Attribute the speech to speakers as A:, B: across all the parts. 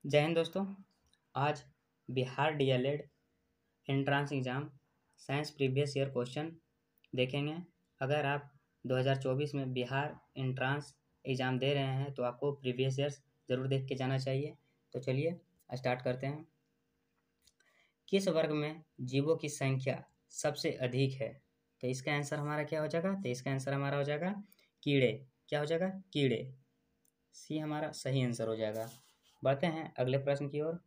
A: जय हिंद दोस्तों। आज Bihar DElEd entrance exam science previous year question देखेंगे। अगर आप 2024 में बिहार एंट्रेंस एग्ज़ाम दे रहे हैं तो आपको प्रीवियस ईयर्स ज़रूर देख के जाना चाहिए। तो चलिए स्टार्ट करते हैं। किस वर्ग में जीवों की संख्या सबसे अधिक है? तो इसका आंसर हमारा क्या हो जाएगा? तो इसका आंसर हमारा हो जाएगा कीड़े। क्या हो जाएगा? कीड़े। सी हमारा सही आंसर हो जाएगा। बढ़ते हैं अगले प्रश्न की ओर।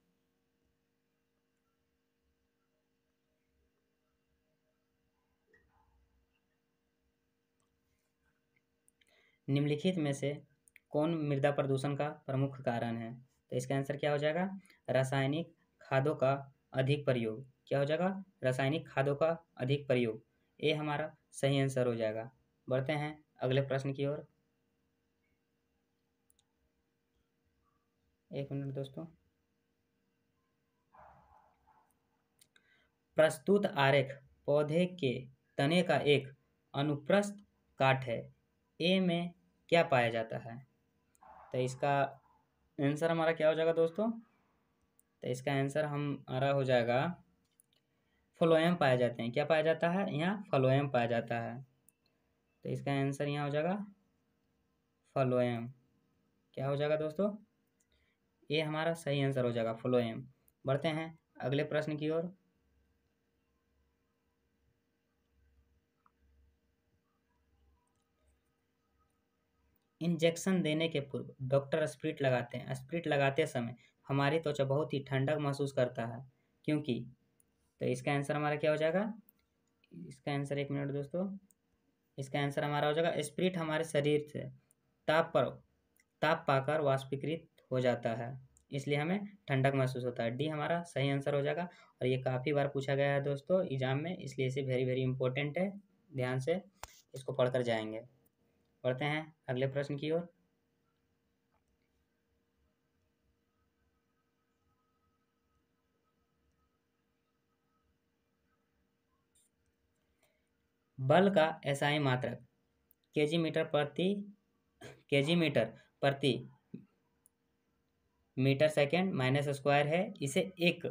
A: निम्नलिखित में से कौन मृदा प्रदूषण का प्रमुख कारण है? तो इसका आंसर क्या हो जाएगा? रासायनिक खादों का अधिक प्रयोग। क्या हो जाएगा? रासायनिक खादों का अधिक प्रयोग। ये हमारा सही आंसर हो जाएगा। बढ़ते हैं अगले प्रश्न की ओर। एक मिनट दोस्तों। प्रस्तुत आरेख पौधे के तने का एक अनुप्रस्थ काट है। ए में क्या पाया जाता है? तो इसका आंसर हमारा क्या हो जाएगा दोस्तों? तो इसका आंसर हमारा हो जाएगा फ्लोएम पाए जाते हैं। क्या पाया जाता है? यहाँ फ्लोएम पाया जाता है। तो इसका आंसर यहाँ हो जाएगा फ्लोएम। क्या हो जाएगा दोस्तों? ये हमारा सही आंसर हो जाएगा फ्लोएम। बढ़ते हैं अगले प्रश्न की ओर। इंजेक्शन देने के पूर्व डॉक्टर स्प्रिट लगाते हैं। स्प्रिट लगाते समय हमारी त्वचा बहुत ही ठंडक महसूस करता है, क्योंकि तो इसका आंसर हमारा क्या हो जाएगा? इसका आंसर एक मिनट दोस्तों। इसका आंसर हमारा हो जाएगा स्प्रिट हमारे शरीर से ताप पाकर वाष्पीकृत हो जाता है, इसलिए हमें ठंडक महसूस होता है। डी हमारा सही आंसर हो जाएगा। और ये काफ़ी बार पूछा गया है दोस्तों एग्जाम में, इसलिए इसे वेरी वेरी इंपॉर्टेंट है। ध्यान से इसको पढ़कर जाएंगे। पढ़ते हैं अगले प्रश्न की ओर। बल का एसआई मात्रक केजी मीटर प्रति मीटर सेकेंड माइनस स्क्वायर है। इसे एक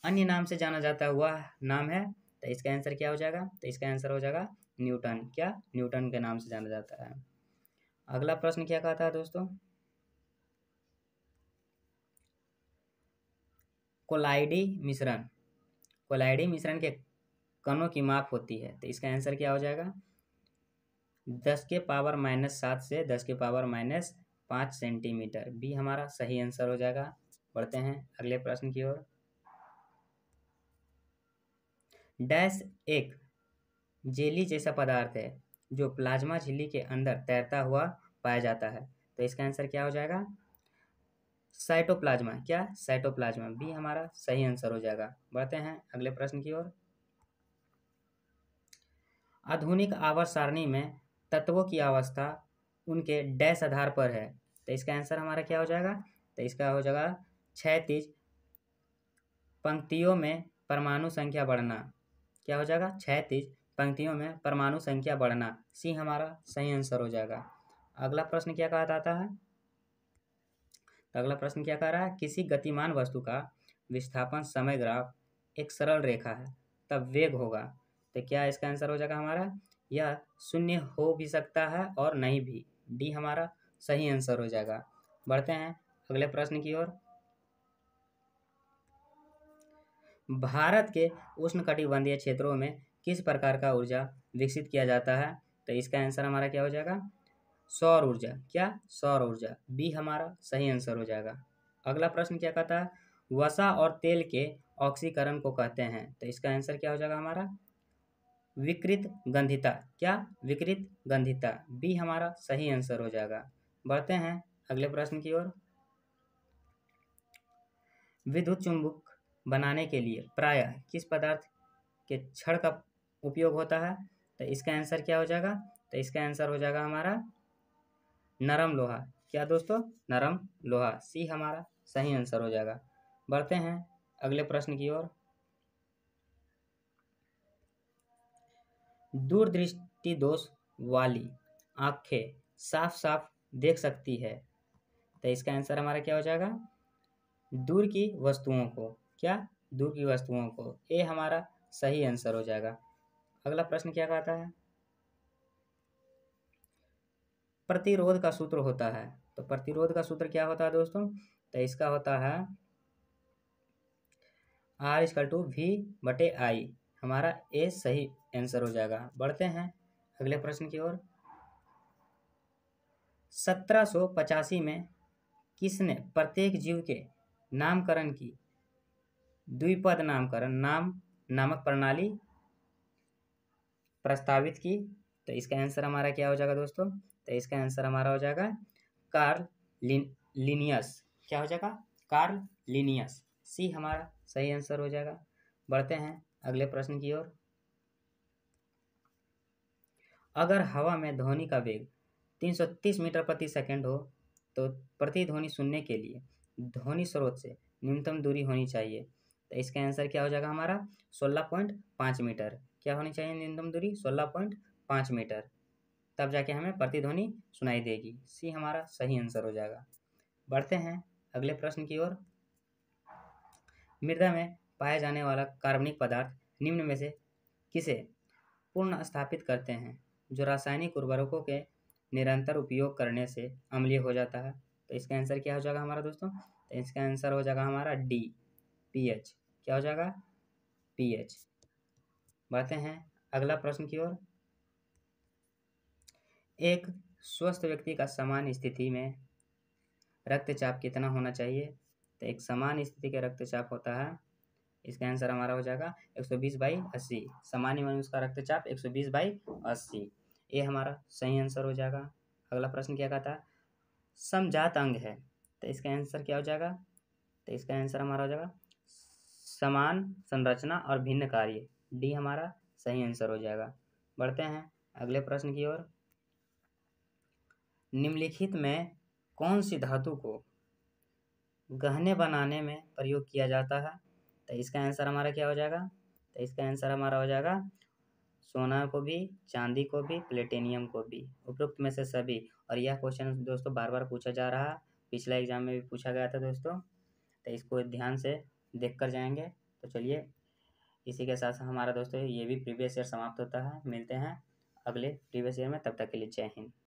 A: अन्य नाम से जाना जाता हुआ नाम है। तो इसका आंसर क्या हो जाएगा? तो इसका आंसर हो जाएगा न्यूटन। क्या? न्यूटन के नाम से जाना जाता है। अगला प्रश्न क्या कहता है दोस्तों? कोलाइडी मिश्रण के कणों की माप होती है। तो इसका आंसर क्या हो जाएगा? 10⁻⁻7 से 10⁻⁻5 सेंटीमीटर। बी हमारा सही आंसर हो जाएगा। बढ़ते हैं अगले प्रश्न की ओर। डैश एक जेली जैसा पदार्थ है जो प्लाज्मा झिल्ली के अंदर तैरता हुआ पाया जाता है। तो इसका आंसर क्या हो जाएगा? साइटोप्लाज्मा। क्या? साइटोप्लाज्मा। बी हमारा सही आंसर हो जाएगा। बढ़ते हैं अगले प्रश्न की ओर। आधुनिक आवर्त सारणी में तत्वों की अवस्था उनके डैश आधार पर है। तो इसका आंसर हमारा क्या हो जाएगा? तो इसका हो जाएगा क्षैतिज पंक्तियों में परमाणु संख्या बढ़ना। क्या हो जाएगा? क्षैतिज पंक्तियों में परमाणु संख्या बढ़ना। सी हमारा सही आंसर हो जाएगा। अगला प्रश्न क्या कहा जाता है? तो अगला प्रश्न क्या कह रहा है? किसी गतिमान वस्तु का विस्थापन समय ग्राफ एक सरल रेखा है, तब वेग होगा। तो क्या इसका आंसर हो जाएगा हमारा? यह शून्य हो भी सकता है और नहीं भी। डी हमारा सही आंसर हो जाएगा। बढ़ते हैं अगले प्रश्न की ओर। भारत के उष्णकटिबंधीय क्षेत्रों में किस प्रकार का ऊर्जा विकसित किया जाता है? तो इसका आंसर हमारा क्या हो जाएगा? सौर ऊर्जा। क्या? सौर ऊर्जा। बी हमारा सही आंसर हो जाएगा। अगला प्रश्न क्या कहता है? वसा और तेल के ऑक्सीकरण को कहते हैं। तो इसका आंसर क्या हो जाएगा हमारा? विकृत गंधिता। क्या? विकृत गंधिता। बी हमारा सही आंसर हो जाएगा। बढ़ते हैं अगले प्रश्न की ओर। विद्युत चुंबक बनाने के लिए प्रायः किस पदार्थ के छड़ का उपयोग होता है? तो इसका आंसर क्या हो जाएगा? तो इसका आंसर हो जाएगा हमारा नरम लोहा। क्या दोस्तों? नरम लोहा। सी हमारा सही आंसर हो जाएगा। बढ़ते हैं अगले प्रश्न की ओर। दूरदृष्टि दोष वाली आंखें साफ साफ देख सकती है। तो इसका आंसर हमारा क्या हो जाएगा? दूर की वस्तुओं को। क्या? दूर की वस्तुओं को। ए हमारा सही आंसर हो जाएगा। अगला प्रश्न क्या कहता है? प्रतिरोध का सूत्र होता है। तो प्रतिरोध का सूत्र क्या होता है दोस्तों? तो इसका होता है R=V/I। हमारा ए सही आंसर हो जाएगा। बढ़ते हैं अगले प्रश्न की ओर। 1785 में किसने प्रत्येक जीव के नामकरण की द्विपद नामकरण नामक प्रणाली प्रस्तावित की? तो इसका आंसर हमारा क्या हो जाएगा दोस्तों? तो इसका आंसर हमारा हो जाएगा कार्ल लिनियस। क्या हो जाएगा? Karl Linnaeus. सी हमारा सही आंसर हो जाएगा। बढ़ते हैं अगले प्रश्न की ओर। अगर हवा में ध्वनि का वेग 330 मीटर प्रति सेकंड हो तो प्रतिध्वनि सुनने के लिए ध्वनि स्रोत से न्यूनतम दूरी होनी चाहिए। तो इसका आंसर क्या हो जाएगा हमारा? 16.5 मीटर। क्या होनी चाहिए न्यूनतम दूरी? 16.5 मीटर। तब जाके हमें प्रतिध्वनि सुनाई देगी। सी हमारा सही आंसर हो जाएगा। बढ़ते हैं अगले प्रश्न की ओर। मृदा में पाया जाने वाला कार्बनिक पदार्थ निम्न में से किसे पुनः स्थापित करते हैं जो रासायनिक उर्वरकों के निरंतर उपयोग करने से अम्लीय हो जाता है? तो इसका आंसर क्या हो जाएगा हमारा दोस्तों? तो इसका आंसर हो जाएगा हमारा डी, पीएच। क्या हो जाएगा? पीएच। बढ़ते हैं अगला प्रश्न की ओर। एक स्वस्थ व्यक्ति का सामान्य स्थिति में रक्तचाप कितना होना चाहिए? तो एक सामान्य स्थिति का रक्तचाप होता है, इसका आंसर हमारा हो जाएगा 120/80। सामान्य मनुष्य का रक्तचाप 120/80। ये हमारा सही आंसर हो जाएगा। अगला प्रश्न क्या कहता है? समजात अंग है। तो इसका आंसर क्या हो जाएगा? तो इसका आंसर हमारा हो जाएगा समान संरचना और भिन्न कार्य। डी हमारा सही आंसर हो जाएगा। बढ़ते हैं अगले प्रश्न की ओर। निम्नलिखित में कौन सी धातु को गहने बनाने में प्रयोग किया जाता है? तो इसका आंसर हमारा क्या हो जाएगा? तो इसका आंसर हमारा हो जाएगा सोना को भी, चांदी को भी, प्लेटिनियम को भी, उपरोक्त में से सभी। और यह क्वेश्चन दोस्तों बार बार पूछा जा रहा है, पिछला एग्जाम में भी पूछा गया था दोस्तों। तो इसको ध्यान से देख कर जाएंगे। तो चलिए इसी के साथ हमारा दोस्तों ये भी प्रीवियस ईयर समाप्त होता है। मिलते हैं अगले प्रीवियस ईयर में, तब तक के लिए जय हिंद।